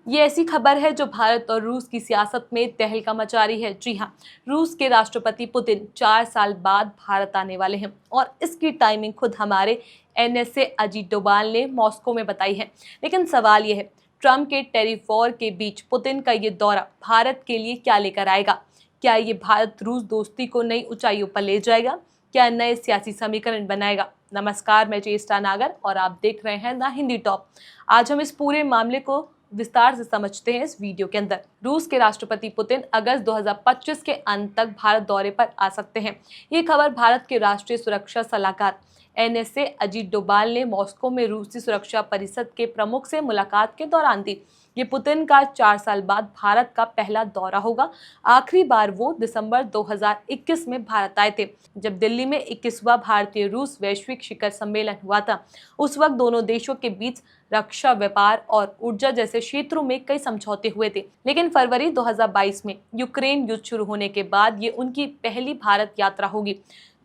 ये ऐसी खबर है जो भारत और रूस की सियासत में तहलका मचा रही है। जी हाँ, रूस के राष्ट्रपति पुतिन 4 साल बाद भारत आने वाले हैं और इसकी टाइमिंग खुद हमारे एनएसए अजीत डोभाल ने मॉस्को में बताई है। लेकिन सवाल ये है, ट्रंप के टैरिफ वॉर के बीच पुतिन का ये दौरा भारत के लिए क्या लेकर आएगा? क्या ये भारत रूस दोस्ती को नई ऊंचाइयों पर ले जाएगा? क्या नए सियासी समीकरण बनाएगा? नमस्कार, मैं चेष्टा नागर और आप देख रहे हैं द हिंदी टॉप। आज हम इस पूरे मामले को विस्तार से समझते हैं इस वीडियो के अंदर। रूस के राष्ट्रपति पुतिन अगस्त 2025 के अंत तक भारत दौरे पर आ सकते हैं। ये खबर भारत के राष्ट्रीय सुरक्षा सलाहकार एनएसए अजीत डोभाल ने मॉस्को में रूसी सुरक्षा परिषद के प्रमुख से मुलाकात के दौरान दी। ये पुतिन का 4 साल बाद भारत का पहला दौरा होगा। आखिरी बार वो दिसंबर 2021 में भारत आए थे, जब दिल्ली में 21वां भारतीय रूस वैश्विक शिखर सम्मेलन हुआ था। उस वक्त दोनों देशों के बीच रक्षा, व्यापार और ऊर्जा जैसे क्षेत्रों में कई समझौते हुए थे। लेकिन फरवरी 2022 में यूक्रेन युद्ध शुरू होने के बाद ये उनकी पहली भारत यात्रा होगी।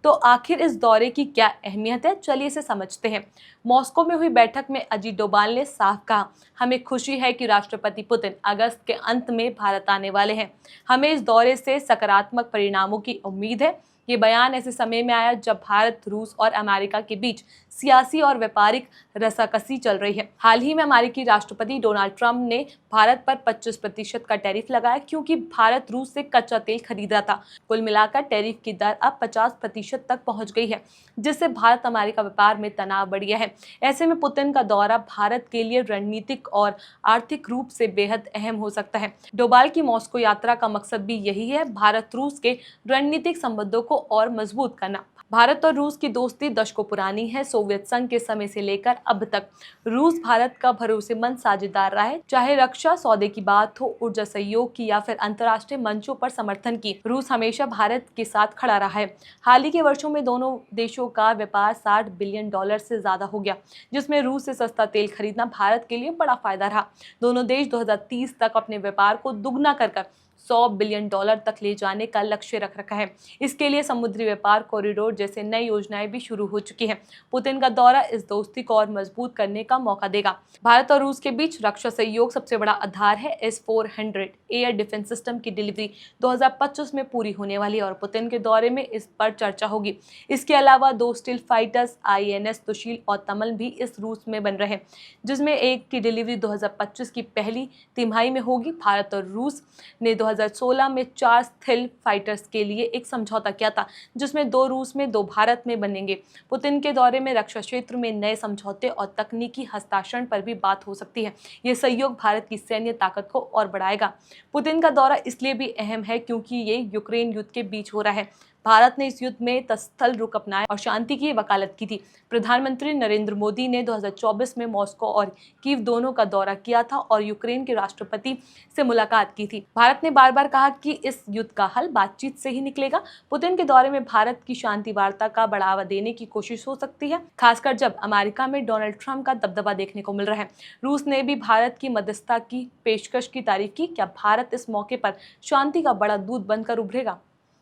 तो आखिर इस दौरे की क्या अहमियत है, चलिए इसे समझते हैं। मॉस्को में हुई बैठक में अजीत डोभाल ने साफ कहा, हमें खुशी है कि राष्ट्रपति पुतिन अगस्त के अंत में भारत आने वाले हैं। हमें इस दौरे से सकारात्मक परिणामों की उम्मीद है। ये बयान ऐसे समय में आया जब भारत, रूस और अमेरिका के बीच सियासी और व्यापारिक रसाकसी चल रही है। हाल ही में अमेरिकी राष्ट्रपति डोनाल्ड ट्रंप ने भारत पर 25% का टैरिफ लगाया, क्योंकि भारत रूस से कच्चा तेल खरीद रहा था। कुल मिलाकर टैरिफ की दर अब 50% तक पहुंच गई है, जिससे भारत अमेरिका व्यापार में तनाव बढ़ गया है। ऐसे में पुतिन का दौरा भारत के लिए रणनीतिक और आर्थिक रूप से बेहद अहम हो सकता है। डोभाल की मॉस्को यात्रा का मकसद भी यही है, भारत रूस के रणनीतिक संबंधों को और मजबूत करना। भारत और रूस की दोस्ती दशकों पुरानी है। सोवियत संघ के समय से लेकर अब तक रूस भारत का भरोसेमंद साझेदार रहा है। चाहे रक्षा सौदे की बात हो, ऊर्जा सहयोग की या फिर अंतर्राष्ट्रीय मंचों पर समर्थन की, रूस हमेशा भारत के साथ खड़ा रहा है। हाल ही के वर्षों में दोनों देशों का व्यापार $60 बिलियन से ज्यादा हो गया, जिसमें रूस से सस्ता तेल खरीदना भारत के लिए बड़ा फायदा रहा। दोनों देश 2030 तक अपने व्यापार को दुगना कर $100 बिलियन तक ले जाने का लक्ष्य रख रखा है। इसके लिए समुद्री व्यापार कॉरिडोर जैसे नई योजनाएं भी शुरू हो चुकी हैं। पुतिन का दौरा इस दोस्ती को और मजबूत करने का मौका देगा। भारत और रूस के बीच रक्षा सहयोग सबसे बड़ा आधार है। S-400 एयर डिफेंस सिस्टम की डिलीवरी 2025 में पूरी होने वाली है और पुतिन के दौरे में इस पर चर्चा होगी। इसके अलावा 2 स्टील फाइटर्स INS सुशील और तमल भी इस रूस में बन रहे हैं, जिसमें एक की डिलीवरी 2025 की पहली तिमाही में होगी। भारत और रूस ने 2016 में 4 स्टील फाइटर्स के लिए एक समझौता किया था, जिसमें 2 रूस में 2 भारत में बनेंगे। पुतिन के दौरे में रक्षा क्षेत्र में नए समझौते और तकनीकी हस्तांतरण पर भी बात हो सकती है। ये सहयोग भारत की सैन्य ताकत को और बढ़ाएगा। पुतिन का दौरा इसलिए भी अहम है क्योंकि ये यूक्रेन युद्ध के बीच हो रहा है। भारत ने इस युद्ध में तत्स्थल रुख अपनाया और शांति की वकालत की थी। प्रधानमंत्री नरेंद्र मोदी ने 2024 में मॉस्को और कीव दोनों का दौरा किया था और यूक्रेन के राष्ट्रपति से मुलाकात की थी। भारत ने बार बार कहा कि इस युद्ध का हल बातचीत से ही निकलेगा। पुतिन के दौरे में भारत की शांति वार्ता का बढ़ावा देने की कोशिश हो सकती है, खासकर जब अमेरिका में डोनाल्ड ट्रंप का दबदबा देखने को मिल रहा है। रूस ने भी भारत की मध्यस्थता की पेशकश की तारीफ की। क्या भारत इस मौके पर शांति का बड़ा दूत बनकर उभरेगा?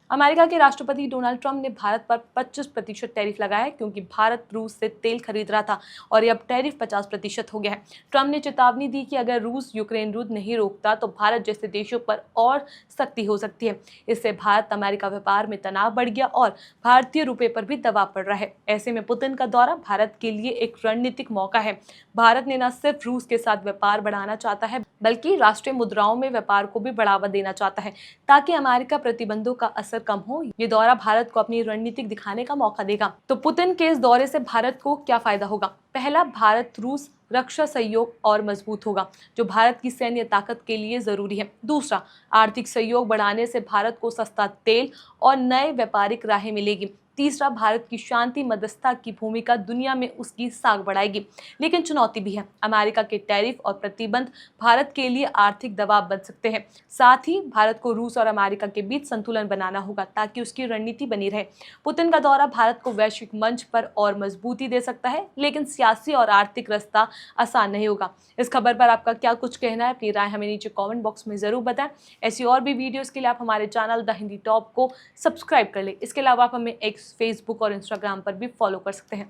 अमेरिका के राष्ट्रपति डोनाल्ड ट्रंप ने भारत पर 25% टैरिफ लगाया है, क्योंकि भारत रूस से तेल खरीद रहा था और अब टैरिफ 50% हो गया है। ट्रंप ने चेतावनी दी कि अगर रूस यूक्रेन युद्ध नहीं रोकता तो भारत जैसे देशों पर और सख्ती हो सकती है। इससे भारत अमेरिका व्यापार में तनाव बढ़ गया और भारतीय रुपये पर भी दबाव पड़ रहा है। ऐसे में पुतिन का दौरा भारत के लिए एक रणनीतिक मौका है। भारत ने न सिर्फ रूस के साथ व्यापार बढ़ाना चाहता है, बल्कि राष्ट्रीय मुद्राओं में व्यापार को भी बढ़ावा देना चाहता है, ताकि अमेरिका प्रतिबंधों का असर कम हो। ये दौरा भारत को अपनी रणनीति दिखाने का मौका देगा। तो पुतिन के इस दौरे से भारत को क्या फायदा होगा? पहला, भारत रूस रक्षा सहयोग और मजबूत होगा, जो भारत की सैन्य ताकत के लिए जरूरी है। दूसरा, आर्थिक सहयोग बढ़ाने से भारत को सस्ता तेल और नए व्यापारिक राहें मिलेगी। तीसरा, भारत की शांति मध्यस्थता की भूमिका दुनिया में उसकी साख बढ़ाएगी। लेकिन चुनौती भी है। अमेरिका के टैरिफ और प्रतिबंध भारत के लिए आर्थिक दबाव बन सकते हैं। साथ ही भारत को रूस और अमेरिका के बीच संतुलन बनाना होगा, ताकि उसकी रणनीति बनी रहे। पुतिन का दौरा भारत को वैश्विक मंच पर और मजबूती दे सकता है, लेकिन सियासी और आर्थिक रास्ता आसान नहीं होगा। इस खबर पर आपका क्या कुछ कहना है? अपनी राय हमें नीचे कमेंट बॉक्स में जरूर बताएं। ऐसी और भी वीडियोस के लिए आप हमारे चैनल द हिंदी टॉप को सब्सक्राइब कर लें। इसके अलावा आप हमें फेसबुक और इंस्टाग्राम पर भी फॉलो कर सकते हैं।